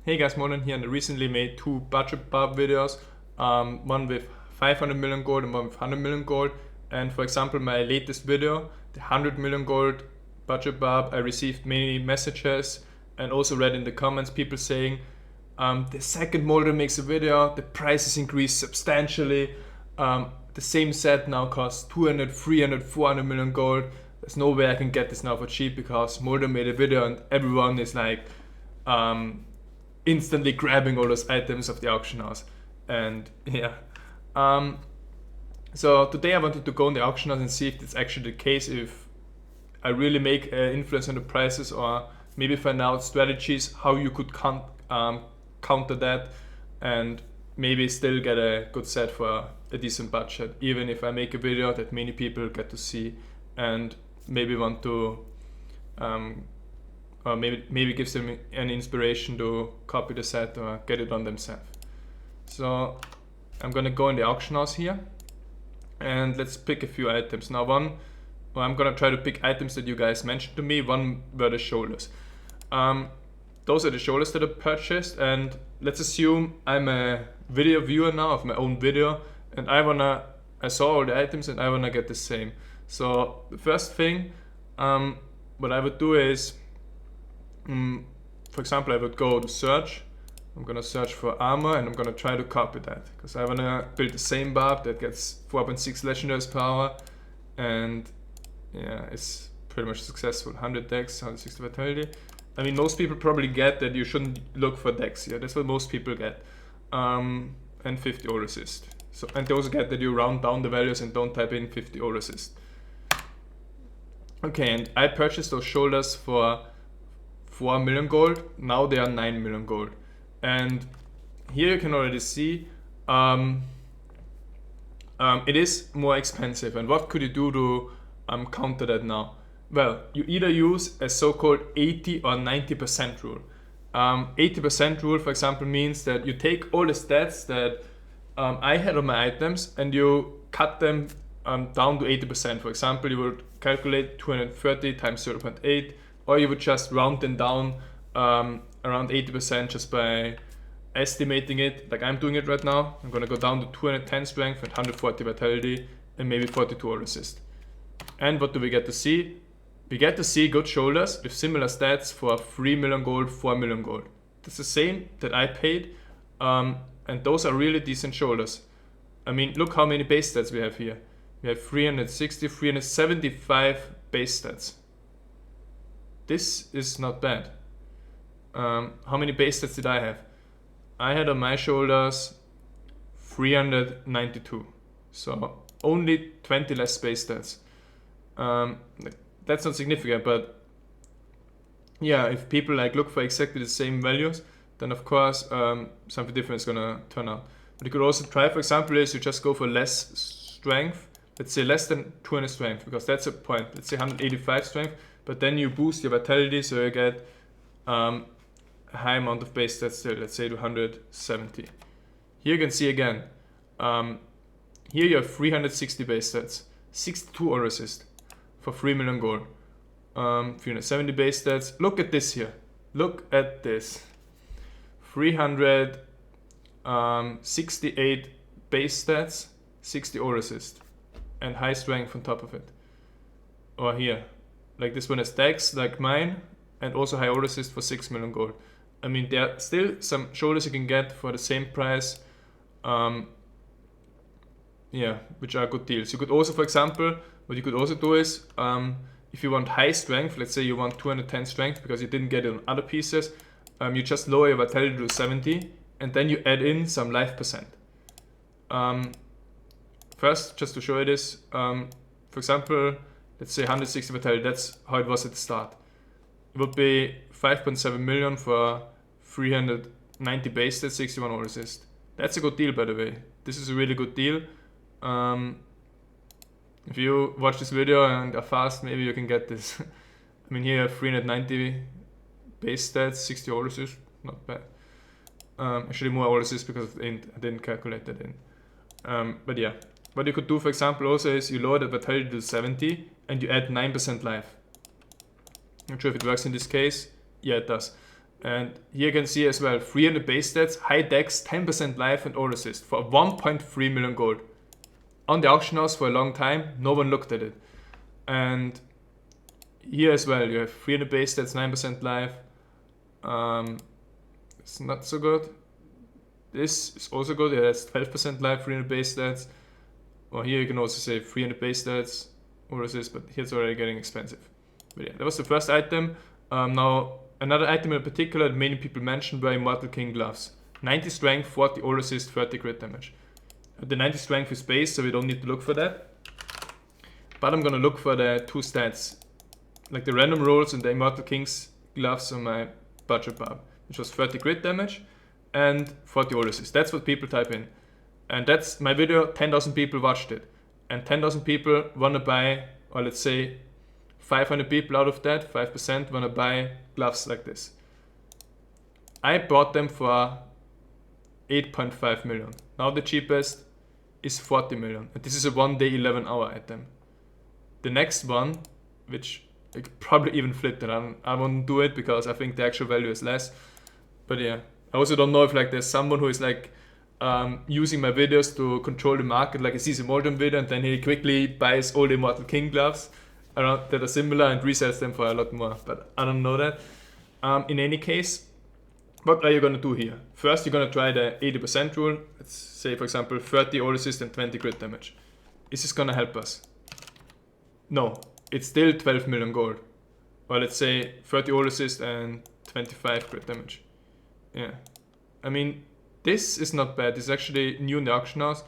Hey guys, Modern here, and I recently made two budget bar videos, one with 500 million gold and one with 100 million gold. And for example, my latest video, the 100 million gold budget bar, I received many messages and also read in the comments people saying, the second molder makes a video, the price has increased substantially. The same set now costs 200, 300, 400 million gold. There's no way I can get this now for cheap because Molder made a video and everyone is like instantly grabbing all those items of the auction house. And yeah. So today I wanted to go in the auction house and see if it's actually the case, if I really make an influence on the prices, or maybe find out strategies how you could counter that and maybe still get a good set for a decent budget, even if I make a video that many people get to see and maybe want to or maybe gives them an inspiration to copy the set or get it on themselves. So I'm gonna go in the auction house here and let's pick a few items. Now I'm gonna try to pick items that you guys mentioned to me. One were the shoulders. Those are the shoulders that I purchased, and let's assume I'm a video viewer now of my own video and I saw all the items and I wanna get the same. So the first thing what I would do is, for example, I would go to search. I'm gonna search for armor and I'm gonna try to copy that because I wanna build the same barb that gets 4.6 legendaries per hour, and yeah, it's pretty much successful. 100 dex, 160 vitality. I mean, most people probably get that you shouldn't look for dex here. That's what most people get. And 50 all resist. So, and they also get that you round down the values and don't type in 50 all resist. Okay, and I purchased those shoulders for 4 million gold. Now they are 9 million gold. And here you can already see it is more expensive. And what could you do to counter that now? Well, you either use a so-called 80 or 90% rule. 80% rule, for example, means that you take all the stats that I had on my items and you cut them down to 80%. For example, you would calculate 230 times 0.8, or you would just round them down around 80% just by estimating it, like I'm doing it right now. I'm gonna go down to 210 strength and 140 vitality and maybe 42 all resist. And what do we get to see? We get to see good shoulders with similar stats for 3 million gold, 4 million gold. That's the same that I paid, and those are really decent shoulders. I mean, look how many base stats we have here. We have 360, 375 base stats. This is not bad. How many base stats did I have? I had on my shoulders 392. So only 20 less base stats. That's not significant, but yeah, if people like look for exactly the same values, then of course something different is gonna turn out. But you could also try, for example, is you just go for less strength. Let's say less than 200 strength, because that's a point. Let's say 185 strength, but then you boost your vitality, so you get a high amount of base stats still. Let's say to 170. Here you can see again. Here you have 360 base stats, 62 all resist for 3 million gold. 370 base stats. Look at this here. Look at this. 368 base stats, 60 all resist, and high strength on top of it. Or here, like this one has dex like mine, and also high all resist for 6 million gold. I mean, there are still some shoulders you can get for the same price. Yeah, which are good deals. You could also, for example, what you could also do is, if you want high strength, let's say you want 210 strength because you didn't get it on other pieces, you just lower your vitality to 70 and then you add in some life percent. First, just to show you this, for example, let's say 160 vitality, that's how it was at the start. It would be 5.7 million for 390 base stats, 61 all resist. That's a good deal, by the way. This is a really good deal. If you watch this video and are fast, maybe you can get this. I mean, here you have 390 base stats, 60 all resist, not bad. Actually more all resist because I didn't calculate that in. But yeah, what you could do, for example, also is you lower the vitality to 70 and you add 9% life. Not sure if it works in this case. Yeah, it does. And here you can see as well, 300 base stats, high dex, 10% life and all assist for 1.3 million gold. On the auction house for a long time, no one looked at it. And here as well, you have 300 base stats, 9% life. It's not so good. This is also good, yeah, that's 12% life, 300 base stats. Or here you can also say 300 base stats, all assist, but here it's already getting expensive. But yeah, that was the first item. Now, another item in particular that many people mentioned were Immortal King gloves. 90 strength, 40 all assist, 30 crit damage. The 90 strength is base, so we don't need to look for that. But I'm gonna look for the two stats, like the random rolls and the Immortal King's gloves on my budget bar, which was 30 crit damage and 40 all assist. That's what people type in. And that's my video, 10,000 people watched it. And 10,000 people wanna buy, or let's say 500 people out of that, 5% wanna buy gloves like this. I bought them for 8.5 million. Now the cheapest is 40 million. And this is a 1 day 11 hour item. The next one, which I could probably even flip it, I won't do it because I think the actual value is less. But yeah, I also don't know if like there's someone who is like using my videos to control the market, like he sees a Molten video and then he quickly buys all the Immortal King gloves around that are similar and resells them for a lot more, but I don't know that. In any case, what are you gonna do here? First, you're gonna try the 80% rule. Let's say, for example, 30 all assist and 20 crit damage. Is this gonna help us? No, it's still 12 million gold. Or let's say 30 all assist and 25 crit damage. Yeah, I mean, this is not bad. This is actually new in the auction house.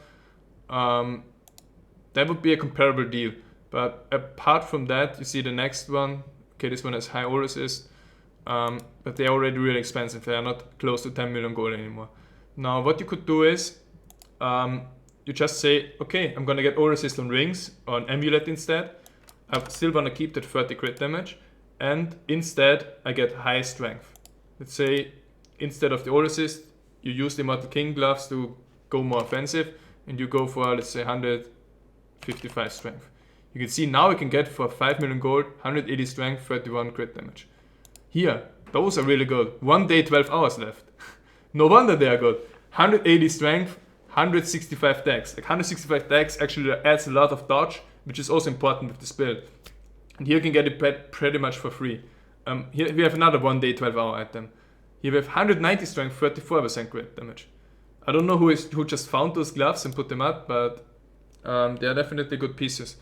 That would be a comparable deal. But apart from that, you see the next one. Okay, this one has high all assist. But they're already really expensive. They are not close to 10 million gold anymore. Now, what you could do is, you just say, okay, I'm gonna get all assist on rings or an amulet instead. I still wanna keep that 30 crit damage. And instead, I get high strength. Let's say, instead of the all assist, you use the Immortal King gloves to go more offensive. And you go for, let's say, 155 strength. You can see now we can get for 5 million gold, 180 strength, 31 crit damage. Here, those are really good. 1 day, 12 hours left. No wonder they are good. 180 strength, 165 dex. Like 165 dex actually adds a lot of dodge, which is also important with this build. And here you can get it pretty much for free. Here we have another 1 day, 12 hour item. Here we have 190 strength, 34% crit damage. I don't know who just found those gloves and put them up, but they are definitely good pieces.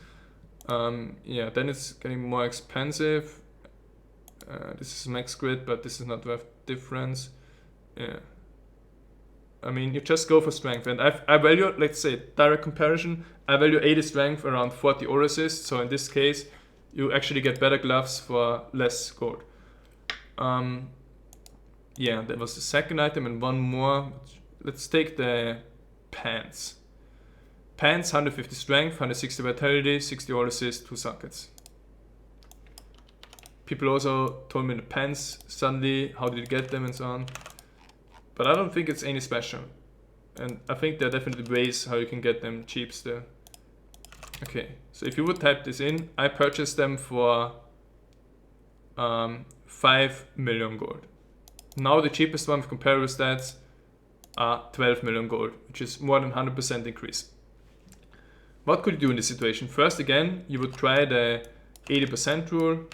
Yeah, then it's getting more expensive. This is max crit, but this is not worth difference. Yeah. I mean, you just go for strength. And I value, let's say, direct comparison, I value 80 strength around 40 all assist. So in this case, you actually get better gloves for less gold. Yeah, that was the second item and one more. Let's take the pants. Pants, 150 strength, 160 vitality, 60 all assist, 2 sockets. People also told me the pants suddenly, how did you get them and so on. But I don't think it's any special. And I think there are definitely ways how you can get them cheap still. Okay, so if you would type this in, I purchased them for 5 million gold. Now the cheapest one with comparable stats are 12 million gold, which is more than 100% increase. What could you do in this situation? First, again, you would try the 80% rule.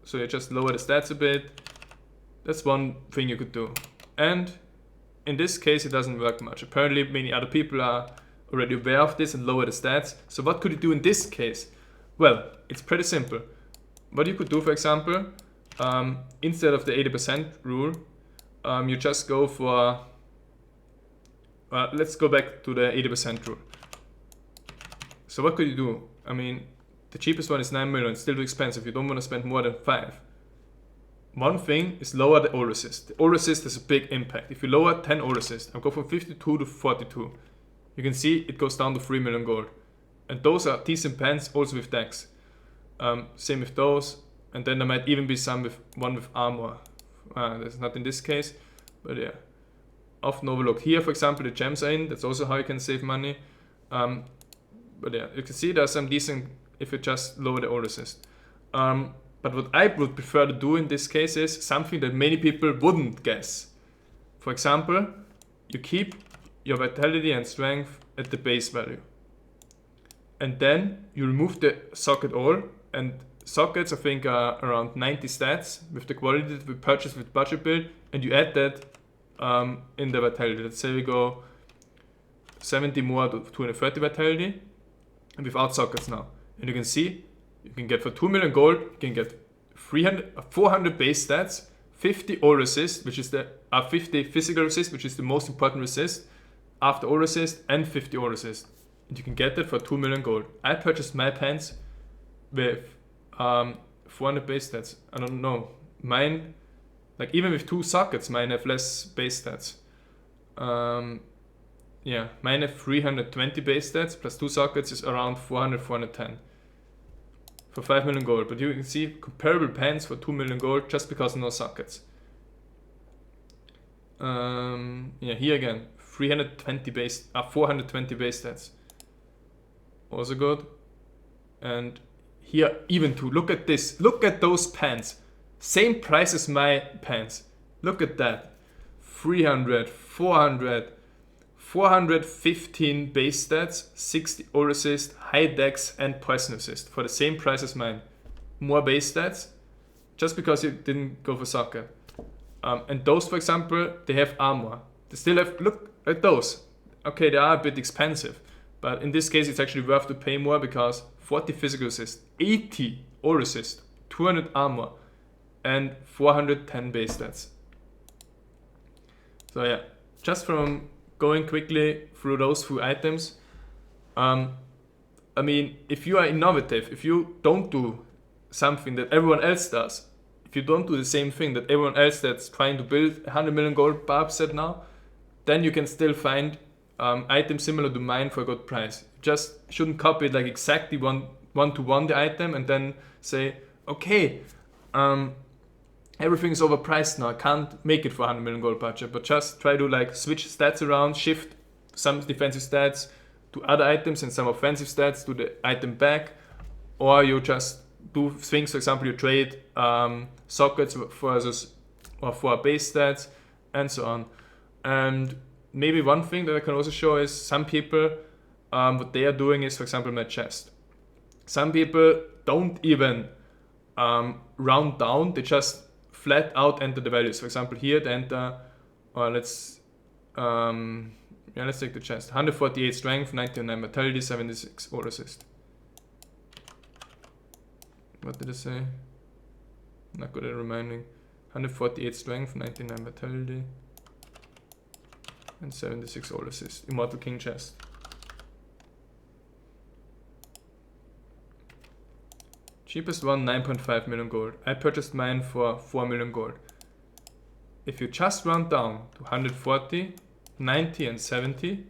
So you just lower the stats a bit. That's one thing you could do. And in this case, it doesn't work much. Apparently, many other people are already aware of this and lower the stats. So what could you do in this case? Well, it's pretty simple. What you could do, for example, instead of the 80% rule, you just go for... let's go back to the 80% rule. So what could you do? I mean, the cheapest one is 9 million, it's still too expensive. You don't want to spend more than 5. One thing is lower the all resist. The all resist has a big impact. If you lower 10 all resist, I'll go from 52 to 42. You can see it goes down to 3 million gold. And those are decent pants also with dex. Same with those. And then there might even be some with one with armor. That's not in this case, but yeah. Often overlooked. Here, for example, the gems are in. That's also how you can save money. But yeah, you can see there's some decent if you just lower the all resist. But what I would prefer to do in this case is something that many people wouldn't guess. For example, you keep your vitality and strength at the base value. And then you remove the socket all, and sockets I think are around 90 stats with the quality that we purchased with budget build, and you add that in the vitality. Let's say we go 70 more to 230 vitality and without sockets now. And you can see you can get for 2 million gold, you can get 400 base stats, 50 all resist, which is the 50 physical resist, which is the most important resist after all resist, and 50 all resist. And you can get that for 2 million gold. I purchased my pants with 400 base stats. I don't know. Mine, like even with 2 sockets, mine have less base stats. Yeah, mine have 320 base stats plus 2 sockets is around 400, 410 for 5 million gold. But you can see comparable pants for 2 million gold just because no sockets. Yeah, here again, 420 base stats. Also good. And here even too, look at this. Look at those pants. Same price as my pants. Look at that. 300, 400, 415 base stats, 60 all resist, high dex and poison resist for the same price as mine. More base stats just because you didn't go for socket. And those, for example, they have armor. They still have, look at those. Okay, they are a bit expensive, but in this case it's actually worth to pay more because 40 physical resist, 80 all resist, 200 armor, and 410 base stats. So yeah, just from going quickly through those few items, I mean, if you are innovative, if you don't do something that everyone else does, if you don't do the same thing that everyone else that's trying to build 100 million gold barb set now, then you can still find items similar to mine for a good price. You just shouldn't copy it like exactly one to one the item and then say, okay, everything is overpriced now, I can't make it for 100 million gold budget, but just try to like switch stats around, shift some defensive stats to other items and some offensive stats to the item back, or you just do things. For example, you trade sockets for base stats and so on. And maybe one thing that I can also show is some people, what they are doing is, for example, my chest. Some people don't even round down, they just flat out enter the values. For example, here they enter, or let's take the chest. 148 strength, 99 vitality, 76 all resist. What did I say? Not good at reminding. 148 strength, 99 vitality, and 76 all resist. Immortal King chest. Cheapest one, 9.5 million gold. I purchased mine for 4 million gold. If you just round down to 140, 90 and 70,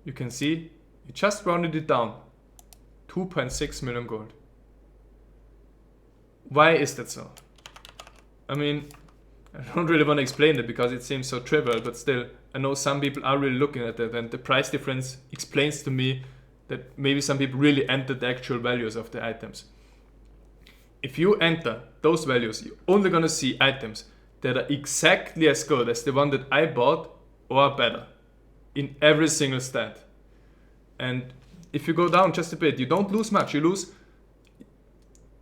you can see you just rounded it down. 2.6 million gold. Why is that so? I mean, I don't really want to explain it because it seems so trivial, but still, I know some people are really looking at that, and the price difference explains to me that maybe some people really entered the actual values of the items. If you enter those values, you're only gonna see items that are exactly as good as the one that I bought or better in every single stat. And if you go down just a bit, you don't lose much.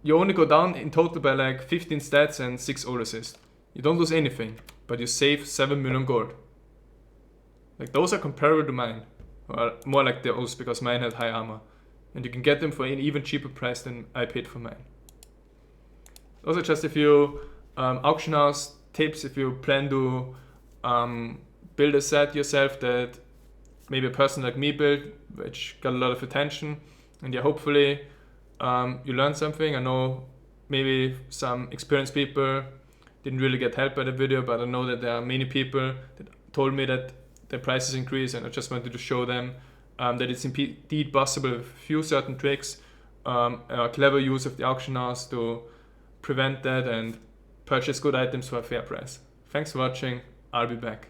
You only go down in total by like 15 stats and 6 all assist. You don't lose anything, but you save 7 million gold. Like those are comparable to mine, or more like those because mine had high armor, and you can get them for an even cheaper price than I paid for mine. Those are just a few auction house tips if you plan to build a set yourself that maybe a person like me built, which got a lot of attention. And yeah, hopefully you learned something. I know maybe some experienced people didn't really get help by the video, but I know that there are many people that told me that the prices increase, and I just wanted to show them that it's indeed possible with a few certain tricks, a clever use of the auction house to prevent that and purchase good items for a fair price. Thanks for watching. I'll be back.